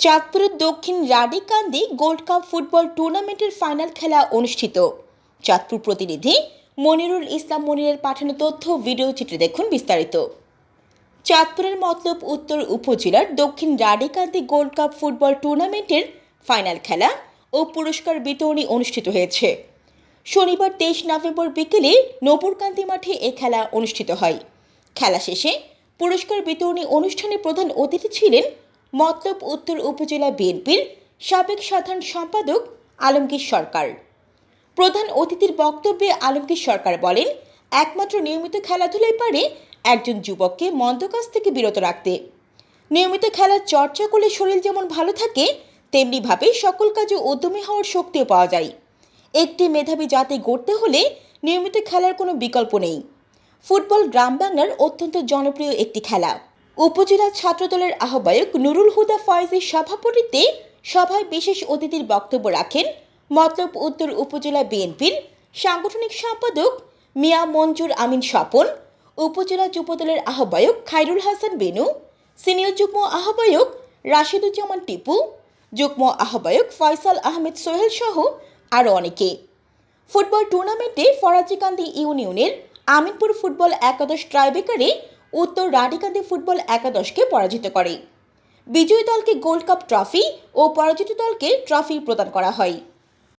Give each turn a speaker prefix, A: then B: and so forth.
A: চাঁদপুরের দক্ষিণ রাডিকান্দি gold cup football টুর্নামেন্টের ফাইনাল খেলা অনুষ্ঠিত। চাঁদপুর প্রতিনিধি মনিরুল ইসলাম মনিরের পাঠানো তথ্য ভিডিও চিত্রে দেখুন বিস্তারিত। চাঁদপুরের মতলব উত্তর উপজেলার দক্ষিণ রাডিকান্দি গোল্ড কাপ ফুটবল টুর্নামেন্টের ফাইনাল খেলা ও পুরস্কার বিতরণী অনুষ্ঠিত হয়েছে। শনিবার 23 নভেম্বর বিকেলে নপুরকান্দি মাঠে এ খেলা অনুষ্ঠিত হয়। খেলা শেষে পুরস্কার বিতরণী অনুষ্ঠানে প্রধান অতিথি ছিলেন মতলব উত্তর উপজেলা বিএনপির সাবেক সাধারণ সম্পাদক আলমগীর সরকার। প্রধান অতিথির বক্তব্যে আলমগীর সরকার বলেন, একমাত্র নিয়মিত খেলাধুলাই পারে একজন যুবককে মন্দ কাজ থেকে বিরত রাখতে। নিয়মিত খেলার চর্চা করলে শরীর যেমন ভালো থাকে, তেমনিভাবে সকল কাজে উদ্যমী হওয়ার শক্তিও পাওয়া যায়। একটি মেধাবী জাতি গড়তে হলে নিয়মিত খেলার কোনো বিকল্প নেই। ফুটবল গ্রাম বাংলার অত্যন্ত জনপ্রিয় একটি খেলা। উপজেলা ছাত্রদলের আহ্বায়ক নুরুল হুদা ফয়েজের সভাপতিত্বে সভায় বিশেষ অতিথির বক্তব্য রাখেন মতলব উত্তর উপজেলা বিএনপির সাংগঠনিক সম্পাদক মিয়া মঞ্জুর আমিন স্বপন, উপজেলা যুবদলের আহ্বায়ক খায়রুল হাসান বেনু, সিনিয়র যুগ্ম আহ্বায়ক রাশিদুজ্জামান টিপু, যুগ্ম আহ্বায়ক ফয়সাল আহমেদ সোহেল সহ আরও অনেকে। ফুটবল টুর্নামেন্টে ফরাজিকান্দি ইউনিয়নের আমিনপুর ফুটবল একাদশ ট্রাইবেকারে উত্তর রাডিকান্দি ফুটবল একাদশকে পরাজিত করে। বিজয়ী দলকে গোল্ড কাপ ট্রফি ও পরাজিত দলকে ট্রফি প্রদান করা হয়।